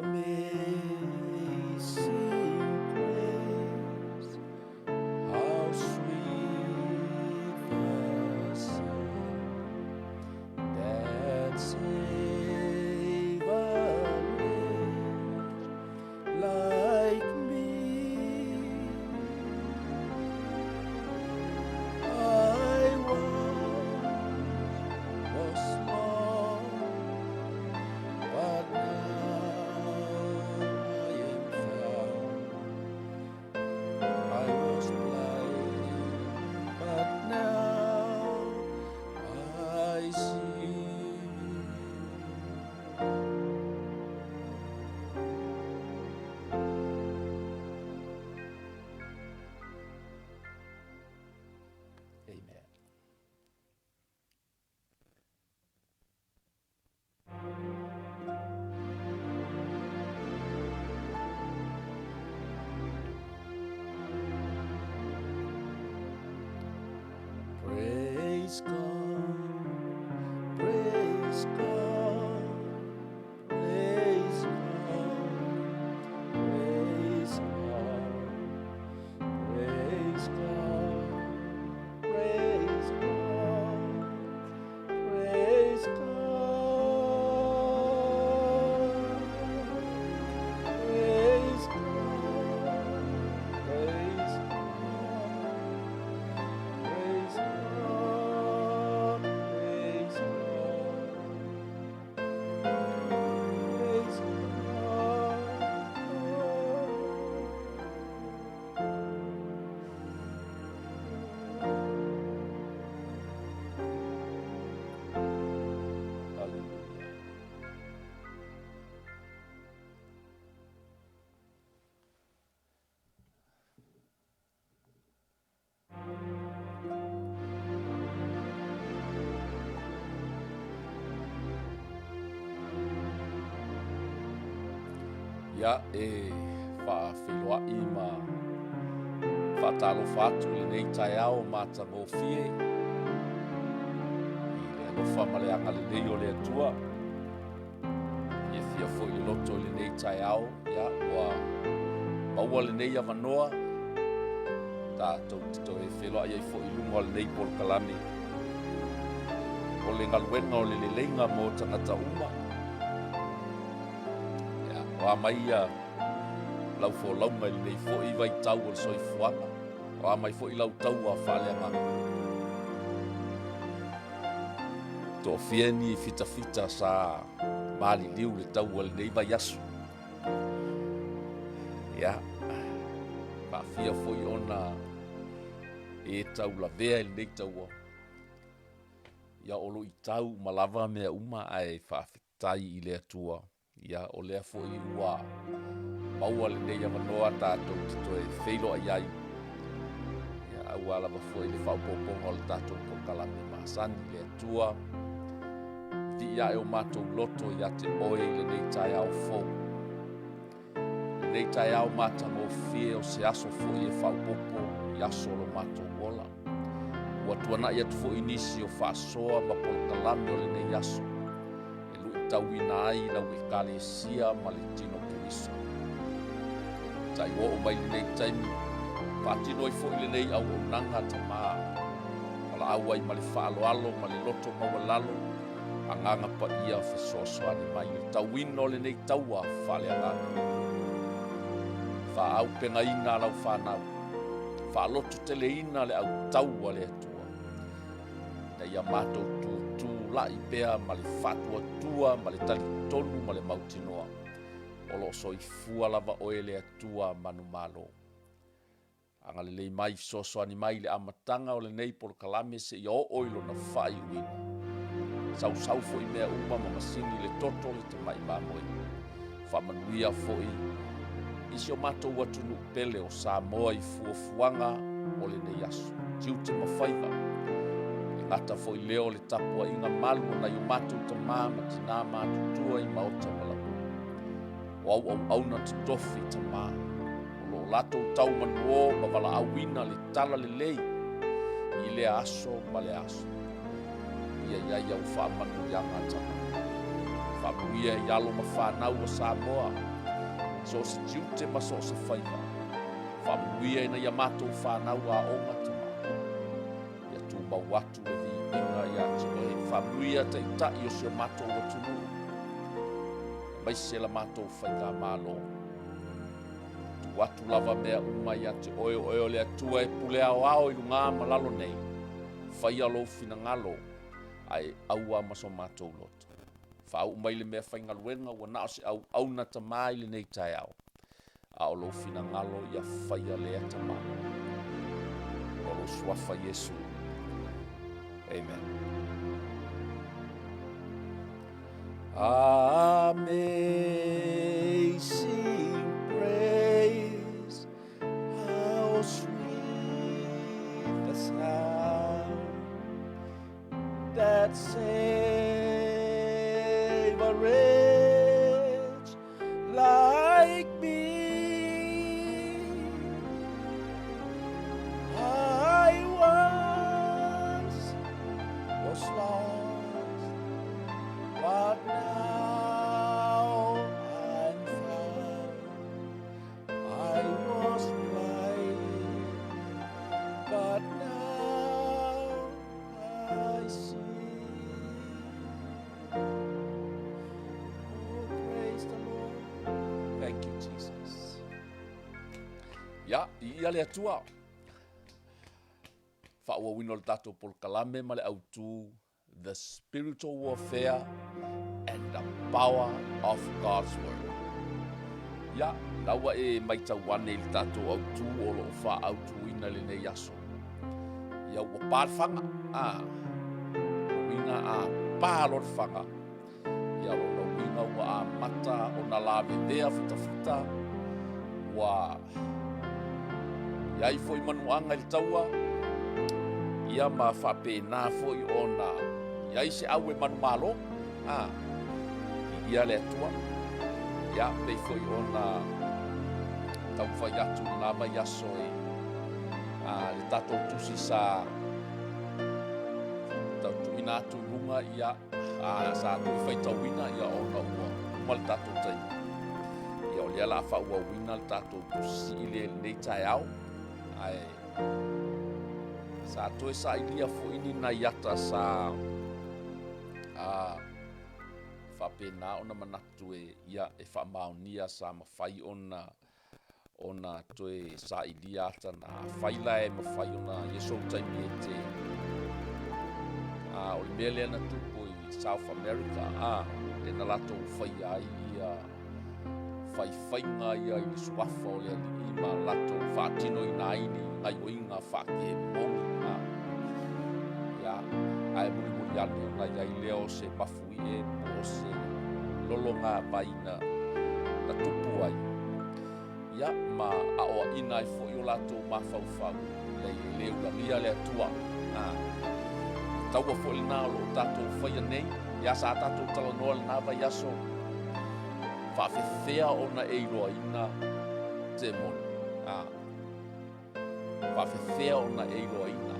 Amazing grace, how sweet the sound that saved a wretch like me. I was lost, but now I am found. I was blind, but now I see. Amen. Praise God, praise God, praise God, praise God, praise God, praise God, praise God, praise God, praise God, praise God. Praise God, praise God. Hallelujah. Ia e whawhiloai ma whatalo whatu le nei tai ao matangofie i le alofa ma le anga le nei o le atua ia fia fo i loto le nei tai ao ia ua maua le nei avanoa tātou tito e wheloai ai fo i lunga o le nei Polokalame o le ngaluenga o le leleiga mo tagata uma. Wa mai lau fo lau mai nei fo i vai tau o soi fuanga. Wa mai fo i lau tau a Faaleagaga. To fieni fita fita sa mali liu le tau o nei vai asu. Ya. Pa fia fo i ona e tau la vea nei tau. Ya olo i tau malava mea uma ai fa fitai i le atua. Ia o lea fo i ua maua le nei avanoa tātou tito e wheilo ai ai. Ia au alava fo i le whaupoponga o le tātou Polokalame masani le atua. Ti ia e o mātou loto ia te oe i le nei tai au fo. Le nei tai au mātango fie o se aso fo i e whaupopo i aso lo mātou wola. Ua tuana ia tu fo i nisi o whaasoa ma Polokalame o le nei aso. Tauina ai lau e kalesia ma le tino Kristo. Tai o mai nei taimi patino i fo i le nei au o nanga tama. Ala au ai ma le whaaloalo ma le loto mawalalo anganga pa ia fesoso ani mai le tauino le nei taua Faaleagaga. Wha au penga ina lau whanau. Wha loto tele ina le au taua le atua. Na ia mātou tu la i pea ma le whatua tua ma le tali tonu ma le mautinoa. Olo so i fua lava oe le atua manu malo. Anga le lei mai soso ani mai le amatanga o le nei Polokalame se i o oilo na whai uina. Sau fo i mea uma ma masini le toto le te mai mamoi. Whamanuia fo i isi o matou watunu pele o Samoa i fuafuanga o le nei asu. Tiu te mawhaiva. Ngata fo i leo le tapua inga malu na i o matou ta mama tina matutua i maota malamu. Au na te tofi ta maa. Lo lato tau manuo ma wala awina le tala le lei. I le aso ma le aso. Ia au wha manu yanga tama. Whaamuia I alo ma whanau o Samoa. So se tiute ma so se whaiva. Whaamuia ina ia mātou whanau a onga tama. Ia tū mau atu e vi inga ia tiko he. Whaamuia te itai o se mātou o tunu. Mai se la mātou whainga mālo. Tu atu lava mea umai ate oe le atua e pule ao ao I lunga malalo nei. Whai alo fina ngalo. Ai aua maso mātou loto. Whau mai le mea whainga luenga ua nao se au auna ta mai le nei tai au. A o lo fina ngalo ia whaia le ata mai. O lo swafa Yesu. Amen. Amazing grace, how sweet the sound that saved a wretch like me. I once was lost, but now I'm found. I was blind, but now I see. Oh, praise the Lord. Thank you, Jesus. Ya, ia le atua. Whaua wino le tatou Polokalame ma le autu, the spiritual warfare and the power of God's word. Ya, laua e mai tauane le tatou autu o lo wha autu ina le nei aso. Ia ua pārwhanga, wina a pārorwhanga. Ia lo wina ua a mata o na lawe dea futa. Ua, iai foi manuanga le taua, ia ma whapena foi ona, iai se au e manu malo, ia le atua, ia pei foi ona, tau whai atu na mai aso e, le tatou tusi sa, tau tuina atu lunga ia, sa atu whai tauina ia ona ua, uma le tatou tai. Ia o lea la wha ua wina le tatou tusi I le nei tai au, ai, sa toe sa ilia fo ini na iata sa whapena ona manatu e ia e whamaunia sa mawhai ona toe sa ilia ata na whaila e mawhai ona Yeso taimi e te o le mea lea na tupo I South America e na lato whai ai ia whainga ia I suafa o lea li ima lato whaatino I naini ngai oinga whaake mongi ai muri ane ona iai leo se mafui e o se lolonga vaina na tupu ai. Ia ma a oa ina I fo I o lato mawhauwhau le leo la lia le atua. Taua fo le nao lo tato whaia nei, ia sa tato talanoa le nawa iaso. Whawhewhea ona e iloa ina te moni. Whawhewhea ona e iloa ina.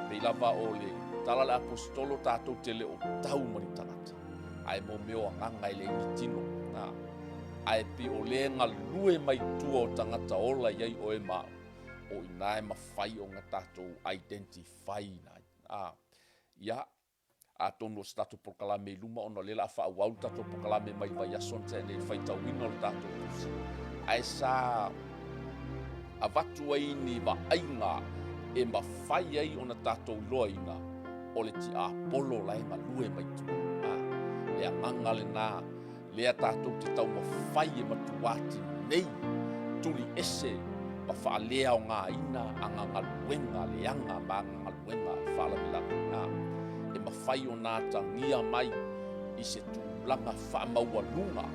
Pei lava o le tala le apostolo tātou te le o tau mani tagata. Ai mo meo anganga I le tino. Ai pe o le ngalue mai tua o tangata ola iai o e mao. O inae mawhai o ngā tātou identify nai. Ia, a tono o tātou Polokalame luma ona lela a whaau tātou Polokalame mai vai ason te ne whaitau ina o tātou tusi. Ai sa a watu ai ni wa ainga e mawhai ai ona tātou loa ina o le ti a polo laenga lue mai tu. Lea nganga le nā, lea tātou te tau mawhai e matuati nei, tuli ese, ma whaalea o ngā ina, a ngā ngaluenga, leanga ma ngā ngaluenga, Faaleagaga. E mawhai o nā tangia mai I se tūlanga whaamaua lunga,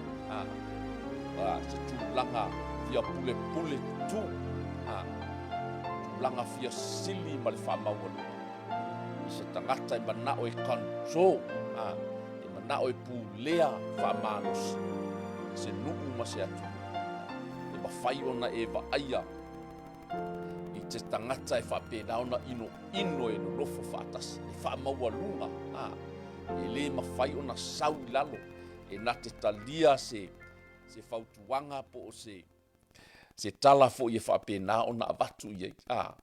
se tūlanga fia pule tu, langa fia sili ma le whaamaua lunga. I se tangata I manao e control, e manao e pūlea whaamanos, se nuu ma se atu. E mawhai ona e waaia, I te tangata e whapena ona ino e no nofo whaatasi, e whaamaua lunga, e lē mafai ona sau I lalo e na te talia se fautuanga po o se tala fo'i e whapena ona avatu I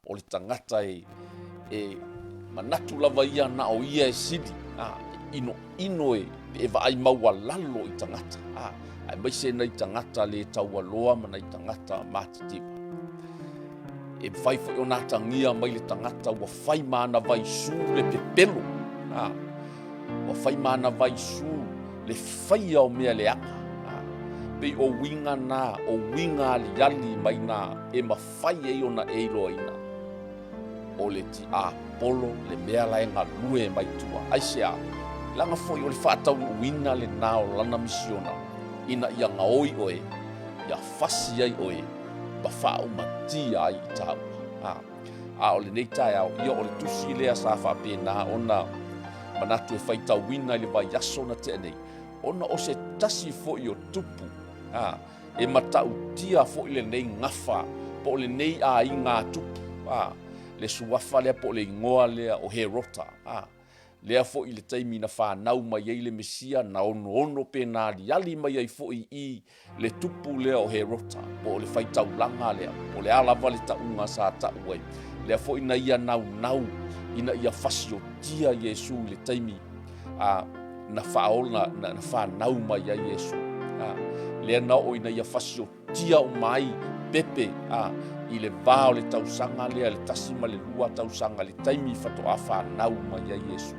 o le tangata e manatu lava ia na o ia e sidi ino e vaai maua lalo I tangata ai mai se nei tangata le taua loa ma nei tangata matitiwa e fai fo'i ona tangia mai le tangata ua fai mana vai su le pepelo ua fai mana vai su le fai au mea le aka pe o winga ali mai na e mawhai e ona e iloa ina o le ti a polo le mea lai ngā lue mai tua ai se a langa foi o le whaatau winga le nao lana misiona ina ia ngā oi oe ia fasi ai oe ma wha umati ai I Taua o le nei tai au ia o le tusi lea sa whapena ona manatu e whaitau winga le vai aso na te nei ona o se tasi foi o tupu e matau tia fo'i le nei ngafa po le nei a I ngā tupu le suafa lea po le ingoa lea o he rota lea fo'i le taimi na whanau mai ei le mesia na ono pena liali mai ei fo'i I le tupu lea o he rota po le whaitau langa lea po le alawa le taunga sa tau ai lea fo'i na ia nau ina ia fasio tia Yesu le taimi na whaola na whanau mai ei Yesu lea na o ina ia fasio tia o mai pepe I le vao le tausanga lea le tasima le lua tausanga le taimi fato a whanau mai ai Yesu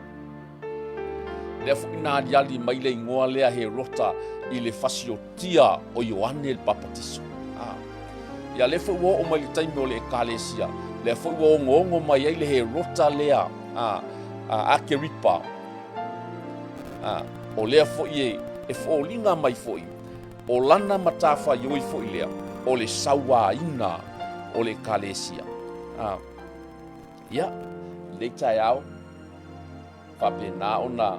lea fu ina aliali mai le ingoa lea he rota I le fasio tia o Ioane le papatiso ia le fu o mai le taimi o le ekalesia lea fu o ngongo mai ai le he rota lea Akeripa o lea fu e fōlinga mai fo'i o lana matafa yoi fo'i lea o le sawa ina o le kalesia ia le tai au whapena ona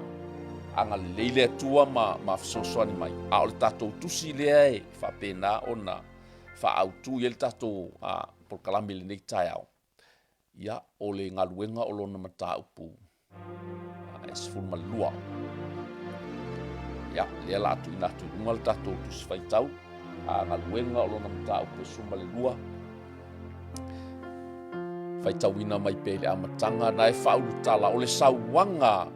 anga leile tua ma fsosoani mai o le tatou tusi lea e whapena ona whaautu i le tatou Polokalame le nei tai au ia o le ngaluenga o lona mataupu e sifuru malua ia lea la atu ina atu unga le tatou tusi whaitau ngaluenga o lona mataupu e suma le lua whaitauina mai pe le amatanga na e whaurutala o le sauanga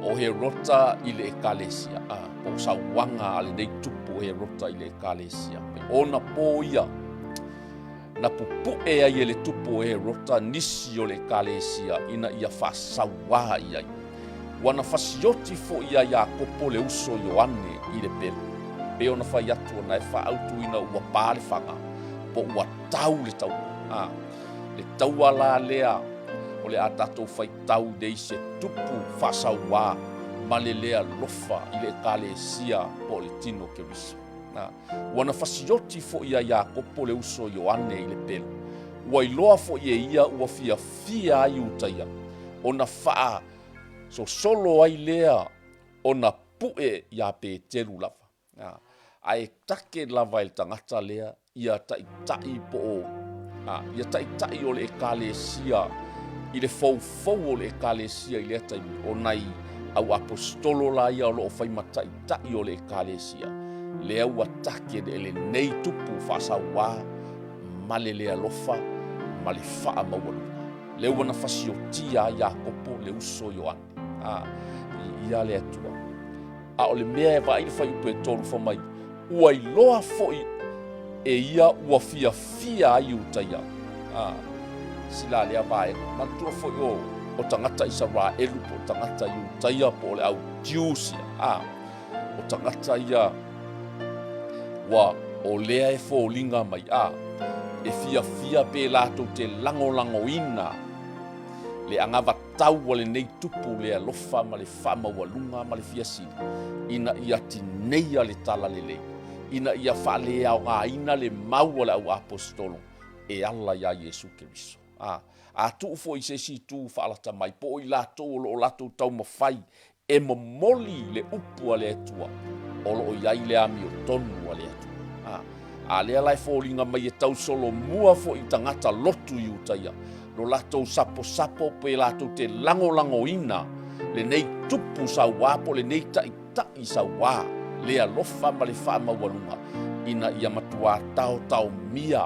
o he rota I le ekalesia o sauanga ale nei tupu o he rota I le ekalesia ona po ia na pupu e ai le tupu o he rota nisi o le ekalesia ina ia whasawa iai wana fasioti fo ia Iakopo le uso Ioane I le pelu pe ona whai atu na e whaautuina ua pāle whanga po ua tau le tau le taua la lea o le atatou whaitau dei se tupu whasawa ma le lea lofa I le ekalesia po le tino kerisa wana fasioti fo ia Iakopo le uso Ioane I le pelu ua iloa fo ia ua fia ai utaia ona wha so solo ai lea ona pue ia Petelu lava ai take lava I tangata lea ia tai po ia tai o le ekalesia I le fou o le ekalesia I le taimi o nai au apostolo la ia o loo fai matai o le ekalesia lea ua take le nei tupu whasawa ma le lea lofa ma le wha maualua lea wana fasiotia Iakopo le uso Ioane ia le atua o le mea e vai le fai upe tolu fa mai ua iloa foi e ia ua fia ai utaia sila lea vai mantua foi o tangata Israelu po tangata I utaia po le au Jiusia o tangata ia wa o lea e fōlinga mai e fia pe lato te lango ina le angava tau o le nei tupu le alofa ma le whamaualunga ma le fiasili ina ia tinei le tala lelei ina ia whalea o ngā ina le mau le au apostolo e ala ia Yesu Keriso a tu fo I se si tu whaalata mai po I lato o lato tau mawhai e momoli le upu a le atua o lo iai le ami o tonu a le atua a lea lai fōlinga mai e tau solo mua fo I tangata lotu I utaia lo lato sapo pe lato te lango ina le nei tupu sa wā po le nei taʻitaʻi sa wā le alofa ma le whaamaualuga ina ia matua tao mia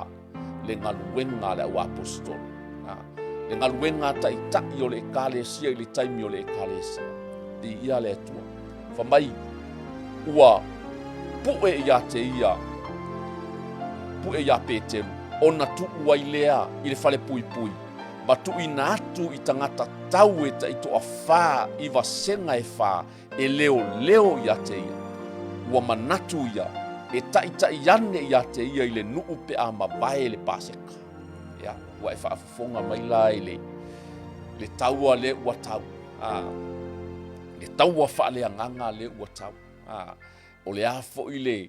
le galuega le au apostolo le galuega taʻitaʻi o le ekalesia i le taimi o le ekalesia i ia le atua famai ua puʻe iā te ia puʻe iā petelu ona tuu ai lea i le fale puipui ma tuuina atu i tagata tau e taʻitoʻafā i vasenga e fā e leoleo iā te ia ua manatu ia e taʻitaʻi ane iā te ia i le nuu pe a mavae le paseka ia ua e faafofoga mai la i le taua le ua tau le taua faaleagaga le ua tau o le a foʻi le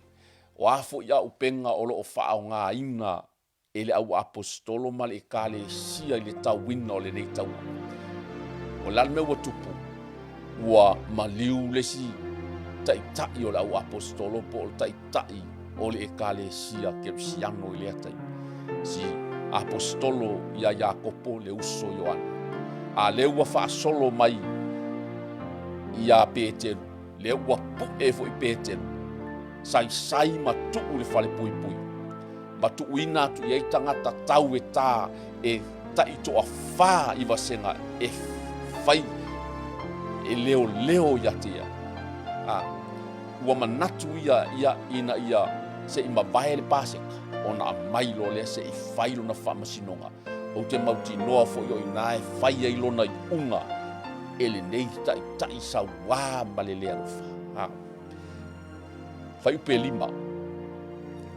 o a foʻi aʻu pega o loo faaogāina e le au apostolo ma le ekalesia i le tauina o lenei taua o le ala mea ua tupu ua maliu lesi taʻitaʻi o le au apostolo po o le taʻitaʻi o le ekalesia kerisiano i lea taimi si apostolo ia iakopo le uso ioana a le ua faasolo mai ia petelu le ua puʻe foʻi petelu saisai ma tuu le fale puipui ma tuuina atu iai tagata tau e tā e taʻitoʻafā i vasenga e fai e leoleo ia te ia ua manatu ia ina ia seʻi mavae le paseka ona amai lo lea seʻi fai lona faamasinoga ou te mautinoa foʻi o inā e fai ai lona iʻuga e lenei taʻitaʻi sauā ma le lea alofa fai upe 5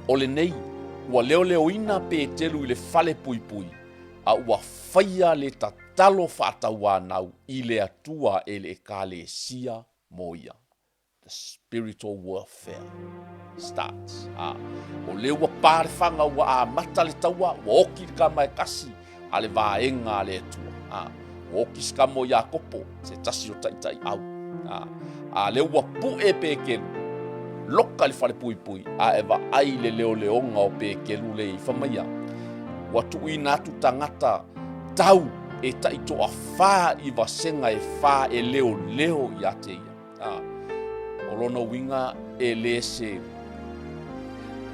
o lenei ua leoleoina petelu i le fale puipui a ua faia le tatalo faatauanau i le atua e le ekalesia mo ia. The spiritual warfare starts. O le ua pārewhanga ua amata le taua, ua oki ka mai kasi a le vaenga le atua. Ua oki ska mo Iakopo, se tasi o taitai au. A le ua pue pekelu, loka le fale puipui, a eva ai le leoleonga o pekelu le i whamaia. Ua tuina atu tangata tau e taito a whā i wasenga e whā e leo i ate ia. O lona winga e le se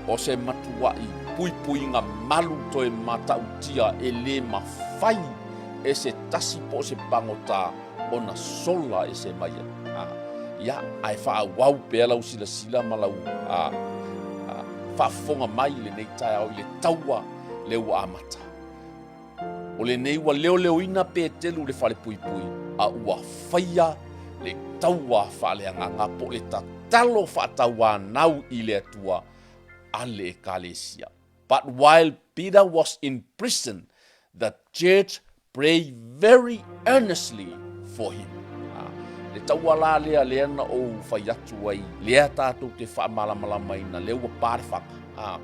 o se matua i puipui ngā malu to e matautia e le mawhai e se tasi po se pangota o na sola e se maia. Ia, ai wha wau pēa lau sila malau whaafonga mai le nei tai au i le taua le ua amata. O le nei ua leo ina pētelu le whale puipui a ua whaia le taua Faaleagaga po le tatalo whaataua nau i le atua a le ekalesia. But while Peter was in prison, the church prayed very earnestly for him. Le taua la lea na o whai atu ai, lea tātou te whaamalamalama ina, lea ua pārewhaka.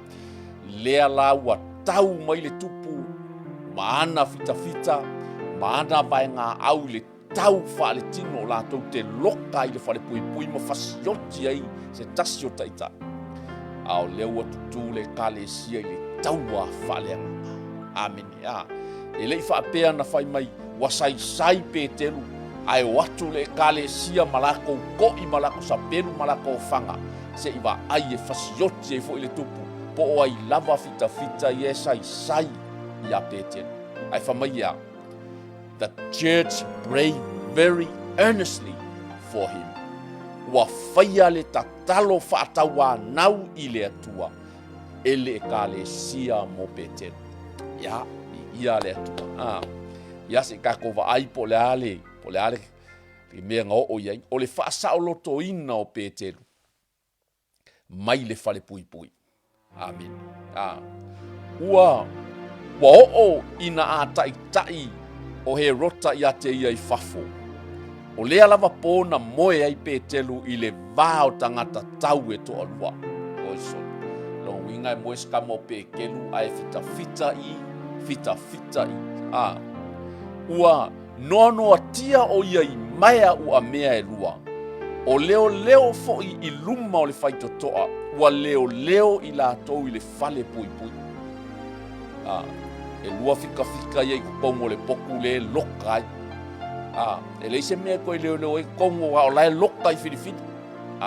Lea la ua tau mai le tupu, maana fita, maana vai ngā au le tau whaale tino la tau te loka i le whale puipui ma whasioti ai se tasi o taita. Ao lea ua tutu le kalesia i le taua Faaleagaga. Amen. E lei whaapea na whai mai, wasai pēteru, ai watu le kalesia malako koi malako sapelu malako fanga se iwa ai e fasioti e fo ile tupu po o ai lava fita i sai ia pete ai famaya. The church prayed very earnestly for him. Wa faia le tatalo faataua nau i le atua ele kalesia mo pete ya ia le atua ia se kakova ai po le ale o le ale i mea ngā o iai, o le whaasao loto ina o pēteru. Mai le whale puipui. Amen. Ua o ina a tai o he rota i ate ia i whafo. O lea lava pōna moe ai pētelu i le vāo tangata tau e to alua. O iso, lo winga e moe skamo pēkelu a e fita i. Ua nono atia o ia i maia ua mea e lua. O leo fo'i i luma o le whaitotoa. Ua leo i la tau i le fale puipui. E lua fika iai kupongo le poku le lokai. E leise mea koe leo e kongo wa o lae loka I filifini.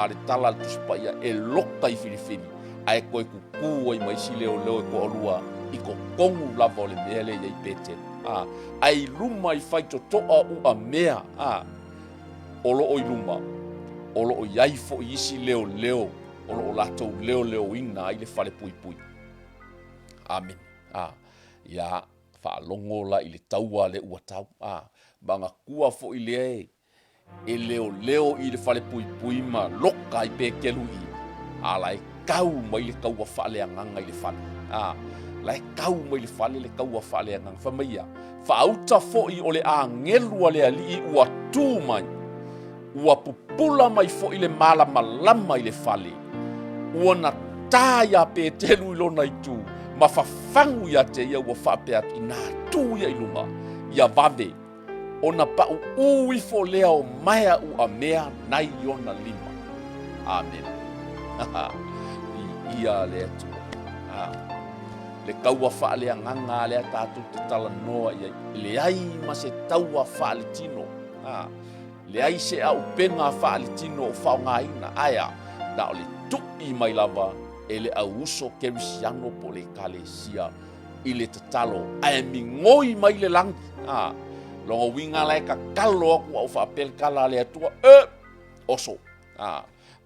Le tala le tuspa ia e loka I filifini. Ai koe kuku ai maisi leo e ko olua I ko kongu lava o le mea le iai pete. Ai luma I fai totoa ua mea. Olo o I luma. Olo o iai fo isi leo. Olo o latou leo ina I le fale pui pui. Amen. Ia whaalongo la I le taua le ua tau. Banga kua fo I le e leo I le fale pui pui ma loka I pe kelu I. La e kau mai le kaua whaaleagaga I le fale. La e kau mai le fale le kaua whaaleagaga. Whamaia. Whaauta fo I o le angelua le ali ua tū mai. Ua pupula mai fo I le malama I le fale. Ua na tāia pe telu I lona I tū. Ma fafangu ia te ia ua whapea I nā tū ia I lunga. Ia vave. Ona pau ui fo lea o maia ua mea nai ona lima. Amen. Ia lea tu. Le kaua whaaleagaga lea tātou te tala noa ia. Le ai ma se taua whaalitino. Le ai se au penga whaalitino o whaongaina. Aia, na o le tui mai lava e le au uso kerisiano po le kalesia I le tatalo. Aia mingoi mai le langi. Longa winga lai ka kalo aku au whapel kala le atua. Oso.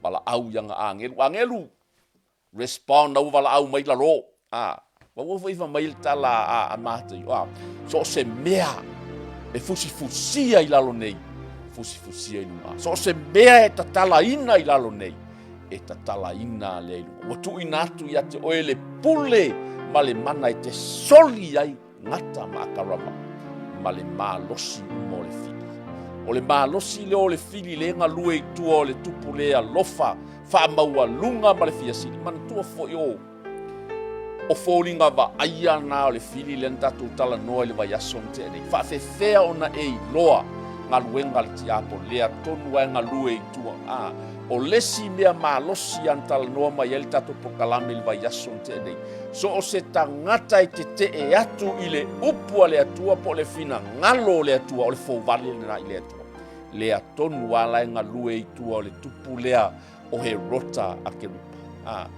Wala au yanga angelu. Respond au wala au mai la ro. Wawo ifa mai tala a mata. So se mea. E fusi ai lalo nei. Fusi ai lunga. So se mea e tatala ina I lalo nei. E tatala ina le lunga. Watu inatu ia te oe le pule. Ma le mana e te soli ai ngata ma akarama. Ma le malosi mo le fili. O le malosi le o le fili le nga lue I tua o le tupu lea lofa. Wha maua lunga ma le fiasili. Mana tua fo I o fōringa wa aia nā o le fili le ntatu tala noa le vai ason te nei. Wha fea ona e loa ngā luenga le tiapo lea tonu ai ngā lue I tua. O lesi mea malosi an tala noa mai ele tatu Polokalame le vai ason te nei. So o se tangata I te e atu I le upua le atua po le fina ngalo le atua o le fōvali le nā I le atua. Lea tonu ala ngā lue I tua o le tupu lea o he rota a kerupa.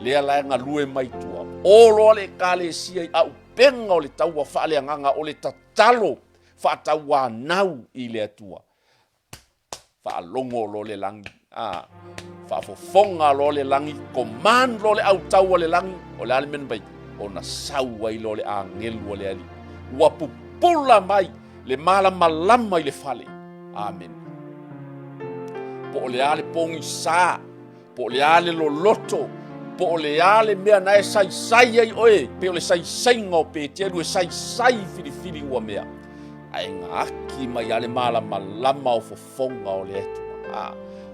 Lea lai ngā lue mai tua. O loa le kalesia I au penga o le taua whaaleagaga o le tatalo whaataua nau I le atua. Whaalongo lo le langi. Whaafofonga lo le langi. Command lo le au taua le langi. O le ale mena bai. O na saua I lo le angelu o le ali. Ua pupula mai le malama I le fale. Amen. Po o le ale pongi sā. Po o le ale lo loto. Po o le ale mea na e sai ai oe. Pe o le sai ngau pe te alu e sai filifili ua mea. Ai ngā aki mai ale malama o fofonga o le etu.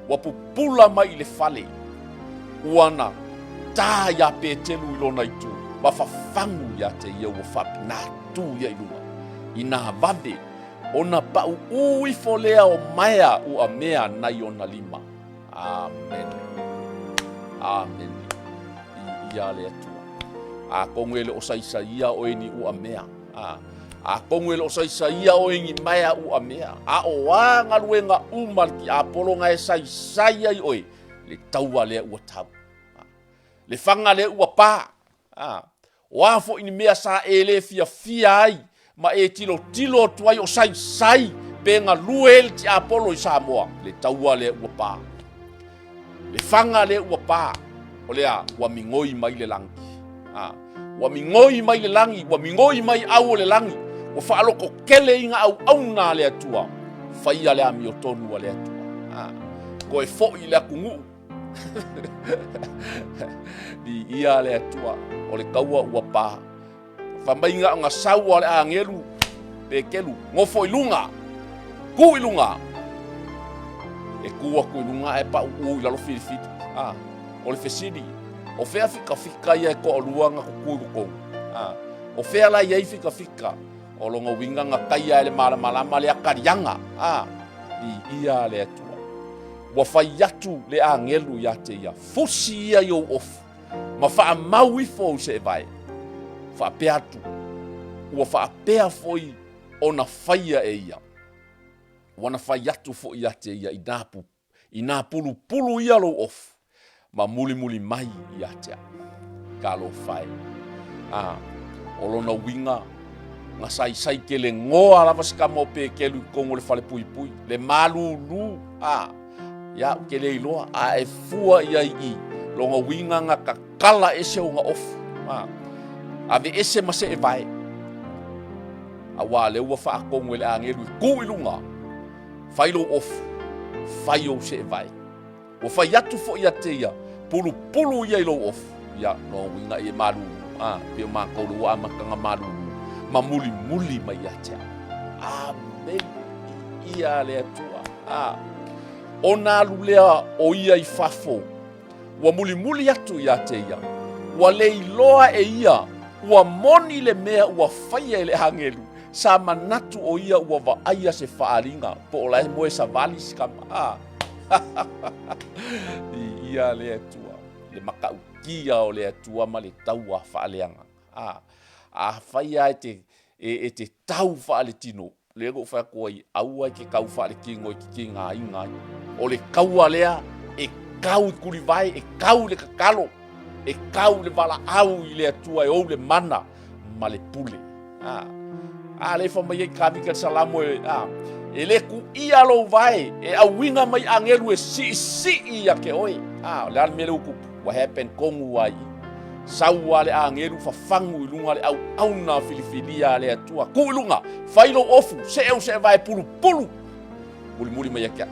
Ua pupula mai I le fale. Ua na tā ia pe te alu I lona I tu. Wa fafangu ia te ia ua whapina tu ia I lunga. I nā vave. Ona pau ui fo lea o maia ua mea nai ona lima. Amen. Amen. Ia le atua. Kongo ele o saisaia o eni ua mea. Kongo ele o saisaia o eni maia ua mea. O wanga luenga umalki a polonga e saisaia I oe. Le taua lea ua tau. Le fanga lea ua pā. Wafo ini mea sa ele fia ai. Ma e tilo tuai o sai. Penga luel ti a polo I Samoa. Le taua lea ua pā. Le fanga lea ua pā. O lea, ua mingoi mai le langi. Ua mingoi mai le langi, ua mingoi mai au o le langi. Ua whaaloko kele inga au nā le atua. Whaia lea mi o tonu a le atua. Ko e fo I le akungu. Di ia le atua, o le kaua ua pā. Whamainga o ngā saua le angelu, pe kelu, ngofo I lunga. Ku I lunga. E kua ku I lunga e pa uu I lalo filifiti. O le fesiri, o fea fika ia e ko o luanga kukui kukongu. O fea la iai fika, o longa winga nga kaia ele malama le akarianga. I ia le atua. Wa fai atu le angelu ia te ia. Fusi ia yo ofu. Ma faa maui fo se vai. Faa peatu. Ua faa pea foi o na faia e ia. wana fai atu fo ia te ia ina pulu ia lo off ma muli mai ia te ka lo fai o lona winga nga sai ke le ngoa lava ska mo pe ke lu kongo le fale pui le malulu ya ke le iloa e fua ia i longa winga nga kakala ese o nga off ave ese mase e vai awa le ua fa kongo le angelu ku ilunga fai lo off fai o se e vai o fai atu fo ia te ia pulu ia lo off ya no winga e malulu pe ma ko lu ama kanga malulu ma muli mai atea amen ia le atua ona lulea o ia i fafo wa muli atu ia te ia wa le iloa e ia wa moni le mea wa faia le hangelu sa manatu o ia wa vaia se faalinga po la mo sa valis kama ia le atua le makaukia o le atua ma le taua faaleanga faia e te tau faale tino le go fa ko i aua ke kau faale kingo ki nga inga o le kaua lea e kau kuli vai e kau le kakalo e kau le vala au i le atua e o le mana ma le pule le fa mai ka mi ka salamo e le ku ia lo vai e awinga mai angelu e si ia ke oi le al mele ku what happened kongu ai saua le angelu fafangu ilunga le au na filifilia le atua kulunga failo ofu se vai pulu muli mai ka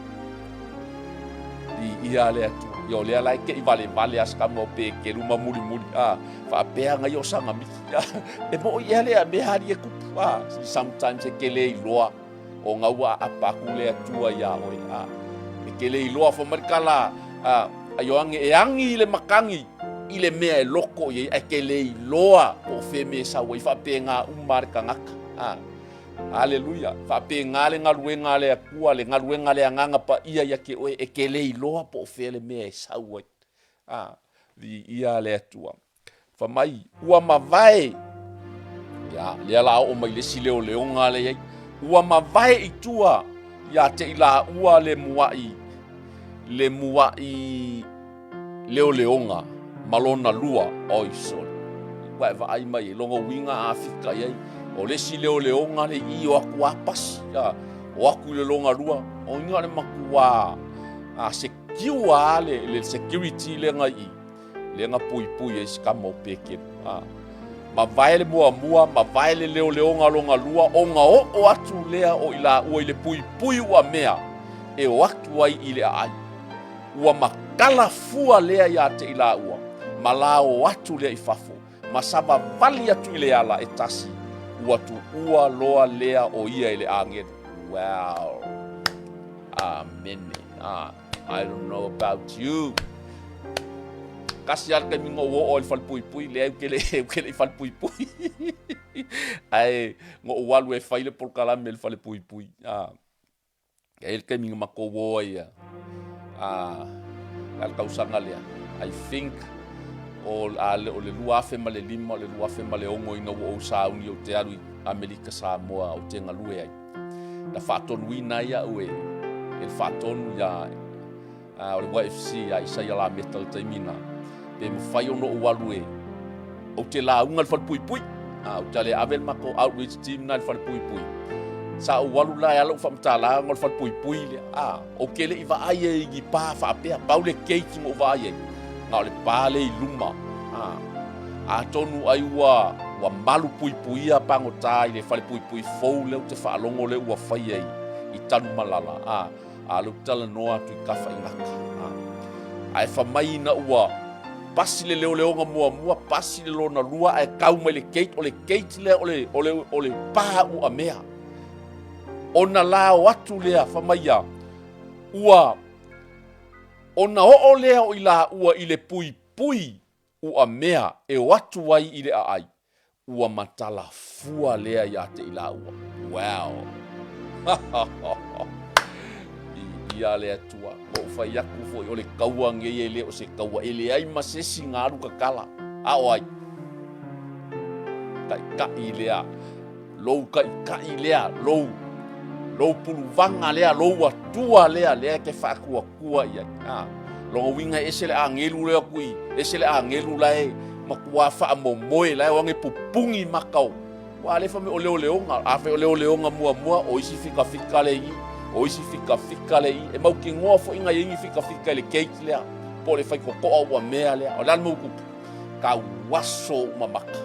ia le atua yo le ala ke i vale as kamo pe ke luma muli fa pe nga yo sanga mi e mo ia le me hari e ku sometimes e ke le iloa o nga wa apaku le atua ya oi e ke le iloa fo markala ayo angi le makangi ile mea e loko ye e ke le iloa o fe me sa wai fa pe nga marka ngaka haleluya fa pe ngale ngaluenga le akua le ngaluenga le nganga pa ia ya ke e ke le iloa po fe le mea sa wai ia le atua fa mai ua mavai ya le la o mai le sile o leonga le ua mavai itua ya te ila ua le muai leonga malona lua oison wa va ai mai longo winga Afrika ye o le si leonga le i o aku apas ya o aku le longa lua o inga le makua secure le security le ngai le nga pui e skamo peke ma vai le mua ma vai le leonga longa lua o nga o atu lea o ila o ile pui wa mea e o atu ai ile ai ua makala fua lea ya te ila ua malao atu lea ifafo masaba vali atu ile ala etasi ua tu ua loa lea o ia ile angel wow amen I don't know about you kasial ke mingo wo ol fal pui lea ke le fal pui ai ngo walu e faile Polokalame le fal pui el ke mingo makowo ia al kausanga lea I think o le lua fe ma le lima le lua fe ma le ongo ina o sauni o te aru Amerika Samoa o te ngalue ai na fatonu ina ia ue el fatonu ya o le YFC ya isa ya la metal taimina pe mo fai ono o walue o te la unga fal pui o te le avel mako outreach team na fal pui sa o walu la ya lo fam tala ngol fal pui le o kele i va ai i pa fa pe paule keiti mo va ai na le pale i luma tonu ai wa malu pui a pango tai le fal pui fou le te fa longo le wa fai ai i tanu malala lo tala noa tu kafa ingaka ai fa mai na ua pasi le leonga mua pasi le lona lua ai kau mai le gate le ole pa u amea ona la o atu lea fa mai ya ua ona o lea o ila ua ile pui u amea e watu wai ile ai ua matala fua lea ya te ila ua wow ia le atua o fai aku foi o le kaua ngei ele o se kaua ele ai masesi ngaru kakala o ai ka ilea lou ka ilea lou Lo puluvanga lea, lo atua lea ke whaakua ia. Longa winga esele angelu lea kui, esele angelu lae, makua wha momoe lae wange pupungi makau. Wa alefa me o leo leonga, afe o leo leonga mua, o isi fika le i, o isi fika le i, e mau ki ngoa fo inga yengi fika le keiki lea, po le fai kokoa ua mea lea, o lan mauku, ka waso mamaka.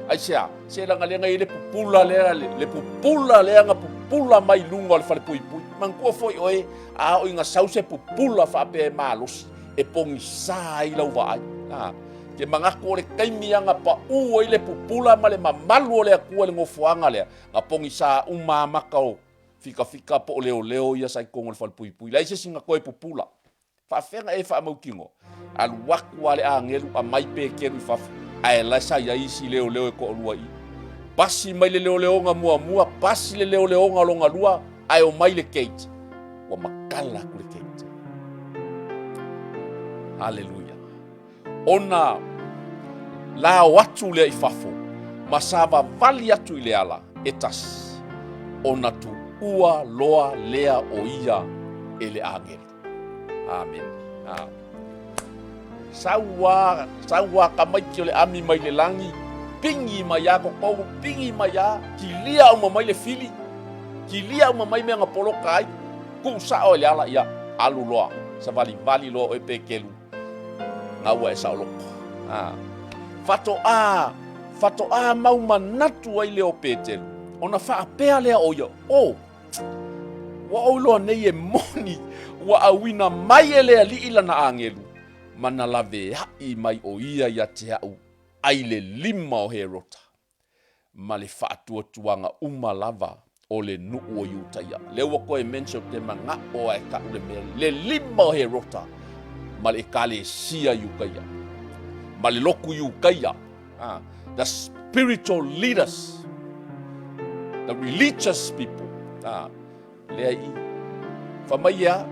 Ai se langa lenga i le pupula lea nga pupula mai lunga le fale pui. Mangkua foi oe, a o inga sause pupula fa pe malos, e pongi sa i lau vai. Ke mangako le kaimianga pa ua i le pupula ma le mamalu o le akua le ngofuanga lea, nga pongi sa umamaka o fika po o leo ia sai kongo le fale pui. Lai se singa koe pupula. Fa fenga e fa maukino. Al waku ale angelu a mai pe kenu i fafu. Ai la sa ia isi leo e ko lua i. Pasi mai le leo nga mua, pasi le leo nga longa lua, ai o mai le kate. Wa makala ku le kate. Haleluya. Ona la watu le i fafo. Masava vali atu i le ala etas. Ona tu ua loa lea o ia ele angelu. Amen. Sawa kamai ki ole ami mai le langi, pingi mai ya ko pingi mai ya, ki lia uma mai le fili, ki lia uma mai me nga polokai, ku sa o le ala ia alu loa, sa vali loa o pekelu. Nga ua e sa oloko. Fato a mau manatu ai le o petelu. Ona fa apea lea o ia. Wa o loa nei e moni, wa awina mai e lea li ila na angelu. Mana lave hai mai o ia te au ai le 5 o he rota. Ma le whaatua tuanga lava o le nuu o iutaia. Le ua koe mention te manga o ai ka ule mea le 5 o he rota. Ma le kale sia iukaia. Ma le loku iukaia. The spiritual leaders. The religious people. Lea i. Whamaia.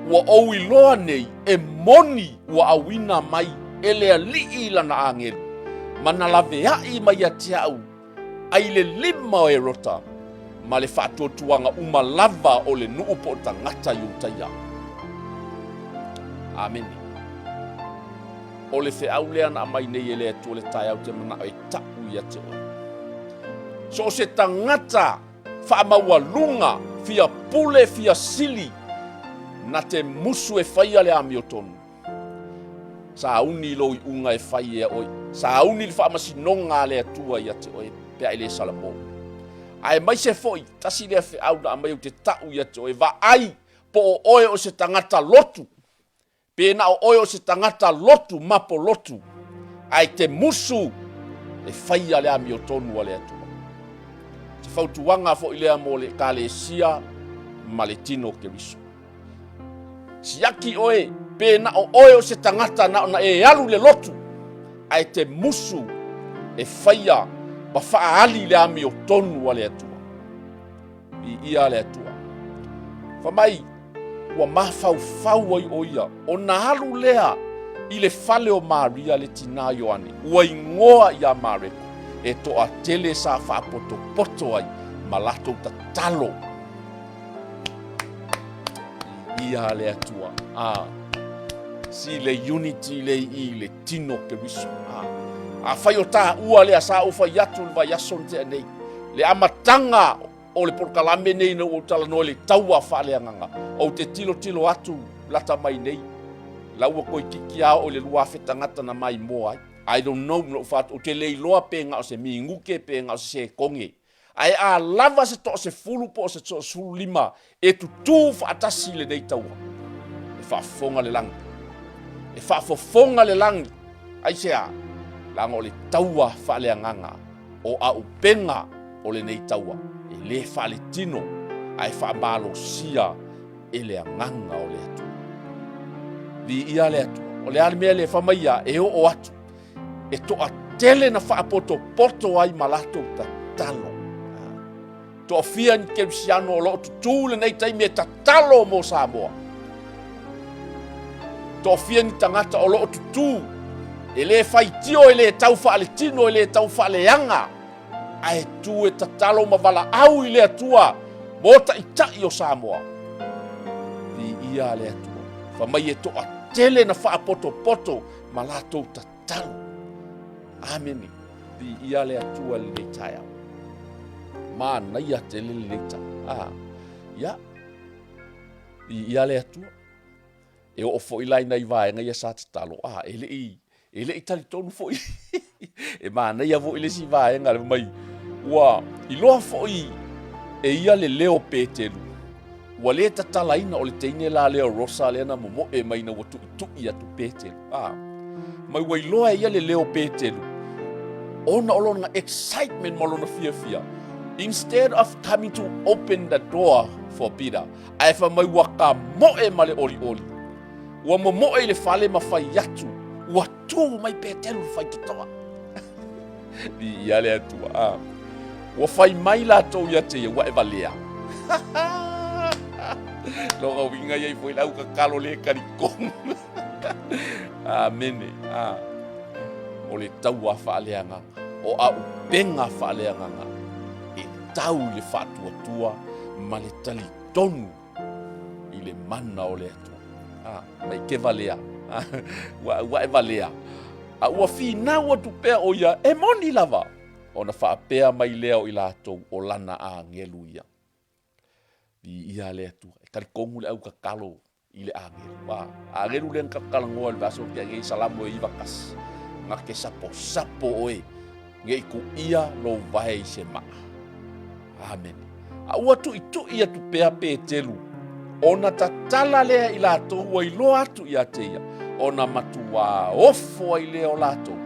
Ua au iloa nei e moni ua awina mai e lea lii lana angelu. Mana lave hai mai a te au ai le 5 o e rota. Ma le whaatuatuanga lava o le nuu po tangata iutaia. Amen. O le wheau lea na mai nei e lea tu le tai au te mana o e tau ia te oi. So se tangata whaamaua lunga fia pule fia sili na te musu e whaia le ami o tonu. Sa uni lo i unga e whaia oi. Sa uni le whaamasinonga le atua ia te oi. Pea ele salamo. Ai mai se foi, tasi lea whiau na amai o te tau ia te oi. Va ai po o oe o se tangata lotu. Pena o oe o se tangata lotu, mapo lotu. Ai te musu e whaia le ami o tonu a le atua. Te whautuanga fo i lea mo le kale sia ma le tino ke riso. Siaki oe, pena o oe o se tangata na e alu le lotu. Ai te musu e whaia ma whaali le ami o tonu a le atua. I ia le atua. Whamai, ua mawhau ai o ia. O na halu lea i le fale o Maria le tina Ioane. Ua ingoa ia Mareko. E toa tele sa whaapoto ai. Ma lato ta talo. Ia le atua. Si le unity le i le tino ke riso. A whai o tā ua lea sa o whai atu le vai ason te anei. Le amatanga o le Polokalame nei na o tala no le Taua Faaleagaga. O te tilo atu lata mai nei. Laua koe kiki ao o le lua whetangata na mai moa ai. I don't know no fat o te leiloa pe nga o se minguke pe nga o se konge. Ai a lava se to se fulu po se to sulu 5 e tu whaatasi le nei taua. E whaafonga le langi. E whaafofonga le langi. Ai sea, langa o le Taua Faaleagaga o a upenga o le nei taua. E le whaale tino ai whaamalo sia e le anganga o le atu. Vi ia le atu. O le alimea le whamaia e o atu. E toa tele na whaapoto ai malato ta talo. Toa fia ni kerisiano o loo tutule nei taimi e ta talo mo Samoa. Toa fia ni tangata o loo tutu. E le whaitio e le tau whaaletino e le tau whaaleanga. Ai tu e ta talo ma wala au i le atua. Mo taʻitaʻi o Samoa. Ia le atua. Whamai e toa tele na whaapoto-poto ma lātou tataru. Ameni. Ia le atua le tai au. Ma naia tele le tai. Ia. Ia le atua. E o fo ilai nei vaenga ia sa tatalo. Ele i tali tonu fo i. E ma naia vo ile si vaenga le mai. Ua iloa fo i. E ia le leo petelu. Ua le tatalaina o le teine la leo rosa le na momo e mai na watu i atu petelu. Mai wailoa ia le leo petelu. Ona olona excitement malona fia. Instead of coming to open the door for Peter, ai fa mai waka moe ma le oli. Ua momo e le fale ma fai atu. Ua tu mai petelu fai kitoa. Ia le atua. Ua fai mai la tau ia te ua e valea. Loga winga ia i foi lau ka kalo le karikong. Amene. O le taua faaleagaga. O a upenga faaleagaga. E tau le fatuatua ma le tali tonu i le mana o le atua. Mai ke valea. Ua e valea. Ua finau atu pea o ia e moni lava. Ona whaapea mai lea o i lātou o lana a ngelu ia. Ia le atua. E karikongu le au kakalo i le angelu. Angelu le nkakalangoa le vaso kia ngei salamo e iwa kas. Nga ke sapo oe. Ngei ku ia lo vahe i se maa. Amen. Ua tu ia tu pea pe telu. Ona tatala lea i lātou ua i loa atu ia te ia. Ona matua ofo ai lea o lātou.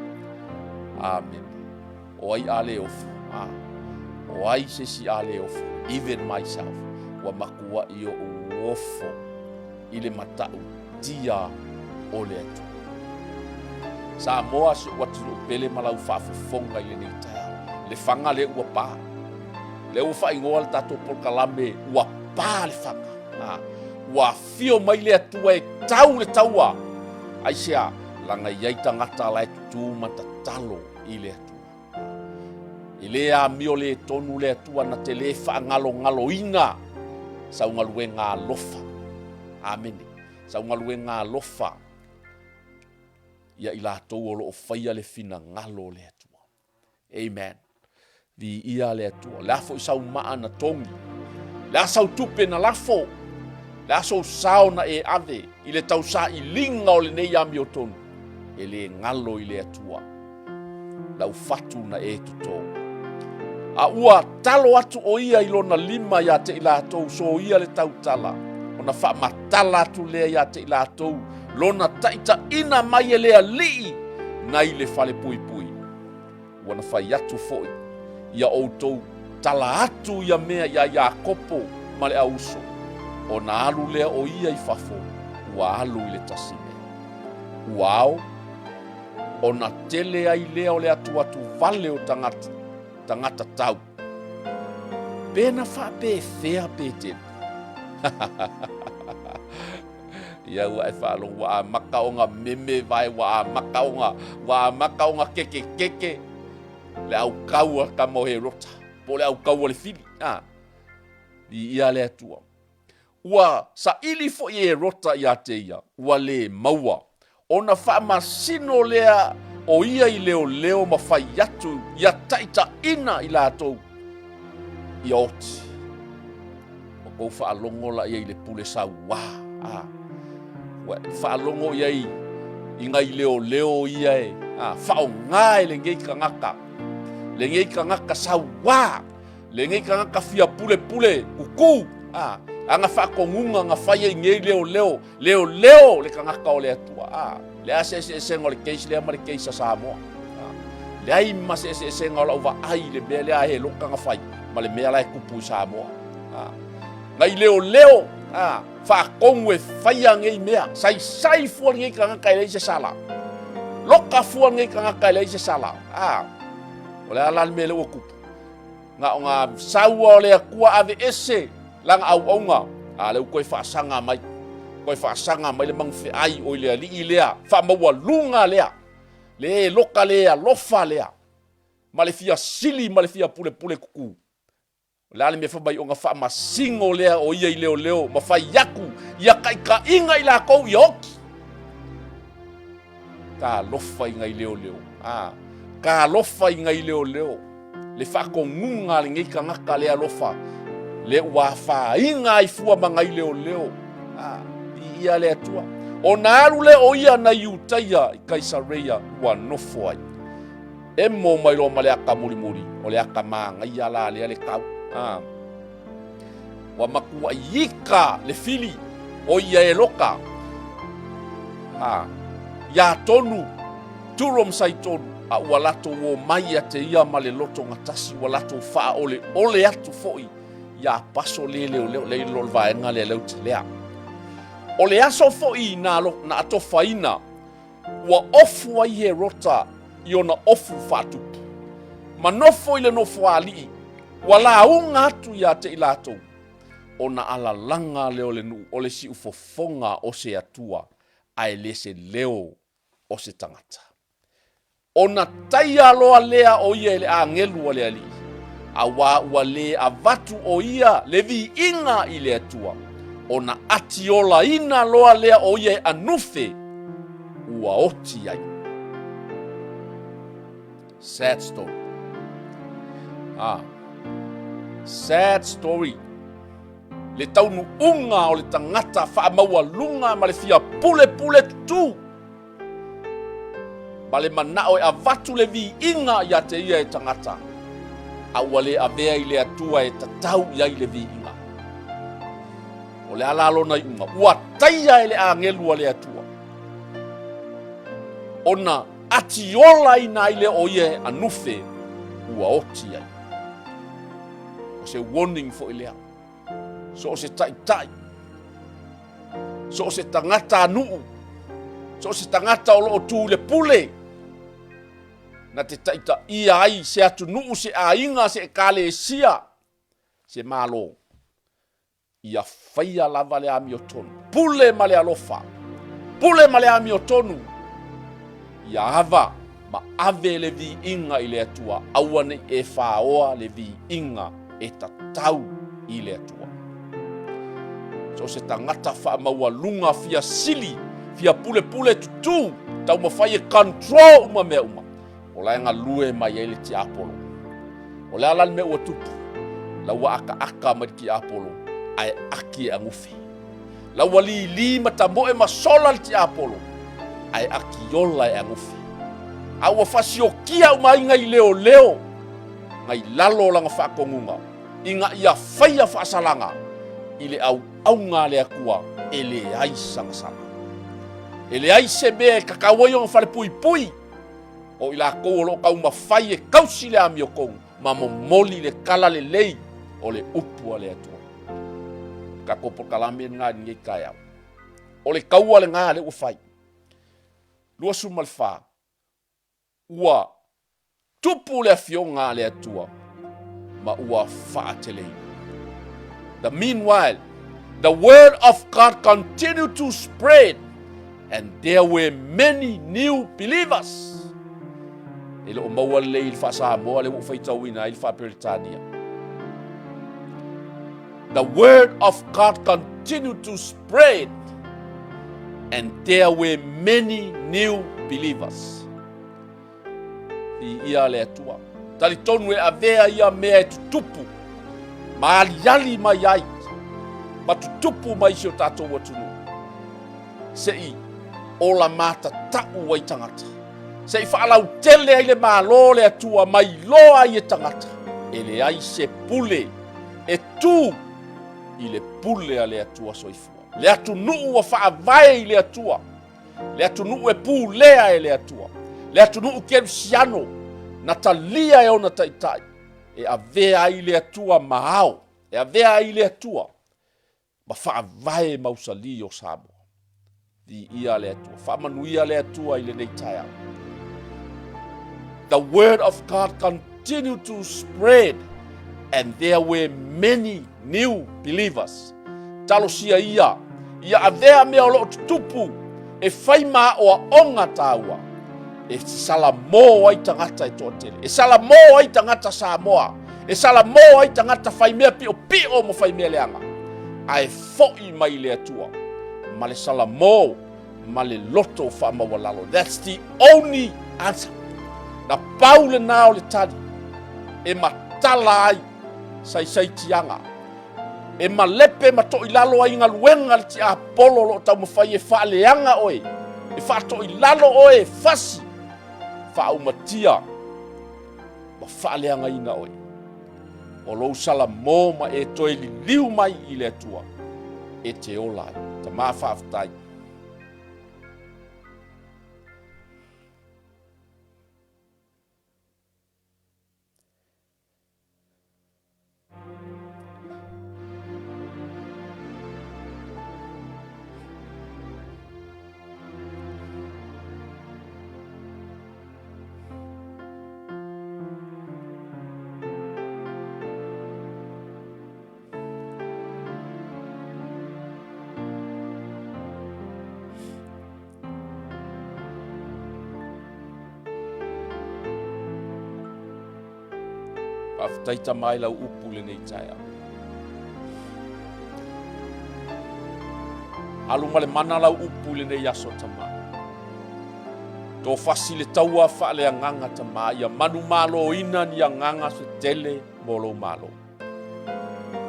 Amen. O ai ale ofo. O ai se si ale ofo. Even myself. Wa makua i o ofo. I le matau tia o le atu. Sa moa se watu pele malau whaafofonga i le nei taia. Le whanga le ua pā. Le ua whaingoa le tato Polokalame ua pā le whanga. Ua fio mai le atua e tau le taua. Ai sea, langa iai tangata lai tutu matatalo i le atua. I le a mio le tonu le atua na te le whaangalo ina. Sa ungalue ngā lofa. Amene. Sa ungalue ngā lofa. Ia i lātou o loo whaia le fina ngalo le atua. Amen. Vi ia le atua. Le afo i sau maa na tongi. Le asau tupe na lafo. Le asau sao na e ave. I le tau sa i linga o le nei ami o tonu. E le ngalo i le atua. Lau fatu na e tuto. A ua talo atu o ia i lona lima ia te i lātou. So ia le tau tala. Ona wha matala atu lea ia te i lātou. Lona taita ina mai e lea lii. Nai le fale pui. Wana whai atu foi. Ia outou tala atu ia mea ia kopo ma le auso. O na alu lea o ia i fafo. Ua alu i le tasime. Uao. O na tele ai lea o le atu vale o tangata tau. Pena wha pe fea pe te. Ia ua e whaalong wa a makaonga meme vai wa a makaonga keke. Le au kaua ka mohe rota. Po le au kaua le fili. Ia le atua. Ua sa ili fo i e rota ia te ia. Ua le maua. Ona wha masino lea o ia i leo ma whai atu. Ia taita ina i lātou. I oti. O kou whaalongo la ia i le pule sa wā. Whaalongo ia i ngai leo ia e. Whao ngā e le ngei ka ngaka. Le ngei ka ngaka sa wā. Le ngei ka ngaka fia pule kuku. Anga whakongunga nga whaia i ngei leo le ka ngaka o le atua. Le ase sengo le keisi le ama le keisa Samoa. Le ai ma se sengo la uva ai le mea le ahe loka nga whai. Ma le mea la e kupu i Samoa. Ngai leo. Whakongu e whaia ngei mea. Sai fua ngei ka ngaka ele i se sala. Loka fua ngei ka ngaka ele i se sala. O le ala le mea le ua kupu. Nga saua o le akua ave ese. Langa au. Leu koe whaasanga mai. Koe whaasanga mai le mangwhi ai o lea li i lea. Whamaua lunga lea. Le loka lea, lofa lea. Ma le fia sili, ma le fia pule kuku. Le ale me whamai o ngā wha masingo lea o ia I leo ma whai yaku ia kai ka inga I la kou I oki. Ka lofa I ngai leo. Ka lofa I ngai leo. Le wha ko ngunga le ngai ka ngaka lea lofa. Le ua wha inga I fua ma ngai leo. I ia lea tua. O nā aru le o ia na Iutaia I Kaisareia ua nofo ai. E mo mai lo ma le aka muri. O le aka maa ngai ala le kau. Wa makua ika le fili o ia e loka. Ia tonu, turom sai tonu, a ua lato o mai a te ia ma le loto ngatasi, ua lato faa ole atu foi, ia paso le leo vaenga le leo te lea. Ole aso foi na ato faina, ua ofu ai he rota, I ona ofu fatupu. Ma nofo I le nofo alii, wala unga atu ia te ilato. Ona ala langa leo le nu, ole si ufofonga o se atua, ai le se leo o se tangata. Ona taia loa lea o ia le angelu o le ali. A ua le a vatu o ia le vi inga I le atua. Ona atiola ina loa lea o ia anufe ua oti ai. Sad story. Sad story. Le taunu unga o le tangata wha maua lunga ma le fia pule tu. Ma le manao a vatu le vi inga ia te ia tangata. A ua le avea I le atua tatau ia I le vi inga. O le alalona I unga. Ua taia le angelu le atua. Ona atiola ina I le o ia anufe ua oti ai. O se warning fo I lea. So o se tai. So o se tangata nuu. So o se tangata o loo tu le pule. Na te taita ia ai se atu nuu se ainga se kale sia. Se malo. Ia whaia lava le ami o tonu. Pule ma le alofa. Pule ma le ami o tonu. Ia hava ma ave le vi inga I le atua. Awane e whaoa le vi inga e tatau I le atua. So se tangata wha maua lunga fia sili, fia pule tutu, tau mawhai e control uma mea uma. O laenga lue mai ele ti Apollo. O lea lan me ua tupu, la ua aka mai ki Apollo, ai aki e angufi. La ua li matamoe masola ti Apollo, ai aki yola e angufi. A ua fasio kia uma ingai leo, ngai lalo langa whakongunga, inga ia whaia whaasalanga, ile au ngā lea kua, ele ai sangasanga. Ele ai se mea e kakawai o ngā pui, o ila kou lo kau mawhai e kausi le ami o kou, ma momoli le kala le lei, o le upua le atua. Ka ko Polokalame ngā ni kai au. O le kaua le ngā le ua whai. Lua sumal wha, ua tupu le afio ngā le atua, ma ua wha telei. Meanwhile, the word of God continued to spread, and there were many new believers. Ele o maua le il fa Samoa le o faitawina il fa Britania. The word of God continued to spread, and there were many new believers. Ia le atua. Tali tonu e avea ia mea e tutupu. Maaliali mai ai. Ma tutupu mai si o tātou atunu. Sei o la mata tau ai tangata. Sei whaalau tele ai le mālo le atua mai loa ai e tangata. E le ai se pule. E tū I le pule a le atua soifua. Le atu nuu a whaavae I le atua. Le atu nuu e pūlea e le atua. Le atu nuu kerusiano. Na talia e ona taitai. E avea ai le atua mahao. E avea ai le atua. Ma whaavae mausali o Samoa. Di ia le atua. Whaamanuia le atua I le neitai au. The word of God continued to spread, and there were many new believers. Talosia ia avea mea o loo tutupu, e whaima o a onga Taua, e salamo ai tangata e tōtele, e salamo ai tangata Samoa, E sala mo ai tangata fai mea pio mo fai mea leanga. Ai fo'i mai le atua. Ma le sala mo, ma le loto fa mawalalo. That's the only answer. Na paule nao le tali. E matala ai sai tianga. E malepe ma to ilalo ai ngaluenga le tia polo lo tau mawhai e Faaleagaga oe. E wha to ilalo oe fasi. Wha umatia. Ma Faaleagaga ina oe. O lou sala mo ma e toe li liu mai I le atua. E te olai. Ta maa whaaftai. Taita mai lau upu le nei taia. Alu male mana lau upu le nei aso tama. Tō fasi le taua Faaleagaga tama. Ia manu malo ina ni a nganga se tele molo malo.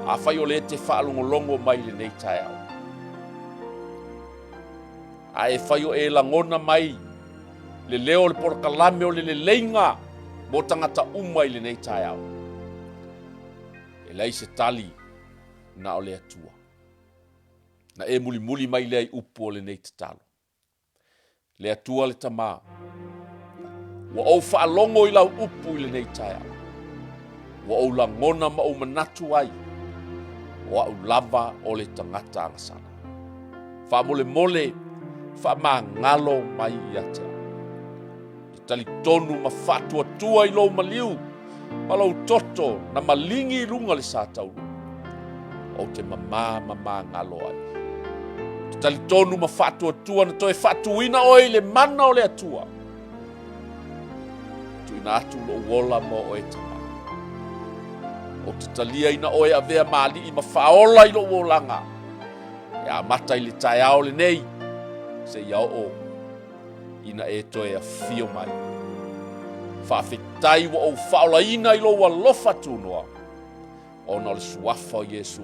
A fai o le te whaalongolongo mai le nei taia. A e fai o e langona mai le leo le Polokalame o le leleiga mo tangata umai le nei taia. Lai se tali na o le atua. Na e muli mai le ai upu o le nei tatalo. Le atua le tama. Wa au whaalongo I lau upu I le nei taia. Wa au langona ma au manatu ai. Wa au lava o le tangata angasana. Wha mole, wha maa ngalo mai I atea. I tali tonu ma whatua tua I lo maliu. Malau toto na malingi lunga le sātauru. O te mama ngalo ai. Te tali tonu ma whatua tua na toe whatuina oi le mana o le atua. Tuina atu lo wola mo o e tama. O te talia ina oe a vea maali I ma whaola I lo wolanga. E a mata I le tae ao le nei. Se iau o. Ina e toe a fio mai. Whaafetai wa au whaola ina I lo wa lofa tunua. O na le suafa o Yesu.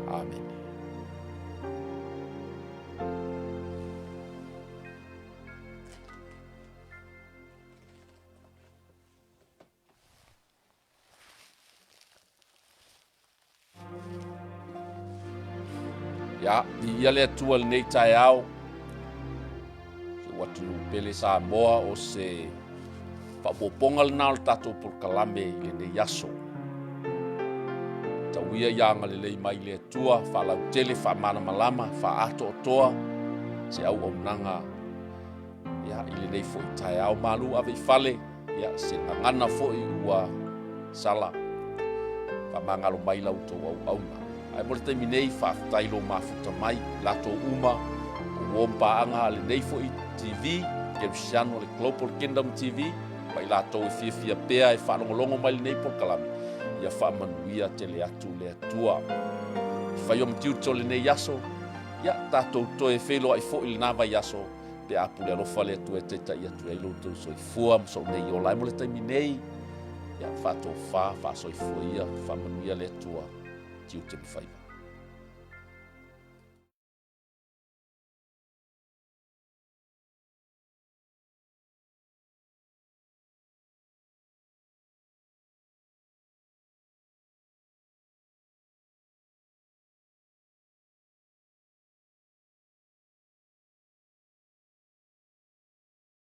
Amen. Ya, ia le atua le nei tae au. Watu pele sa moa o se whapoponga le nao le tatou Polokalame I le nei aso. Tauia ianga le lei mai le atua, whalau tele, whamana malama, whaato o toa, se au au nanga. Ia, I le nei fo I tae au malu ave I whale, ia, se ngana fo I ua sala. Whamangalo mai lau tō au auna. Ai mo le taimi nei whaafutai lo mafuta mai, lato uma, wompa anga le nei fo I TV, ke msiano le Global Kingdom TV, mai lato I fia pea e whanongolongo mai le nei Polokalame. Ia whamanuia te le atu le atua. Whai o mtiuto le nei yaso, ia tātou toe whelo ai fo I le nawa yaso, pe apu le alofa le atu e teita I atu e ilo tau soi fua, mso nei o lai mo le taimi nei, ia whato wha, wha soi fua ia, whamanuia le atua, tiu te mwhaiva.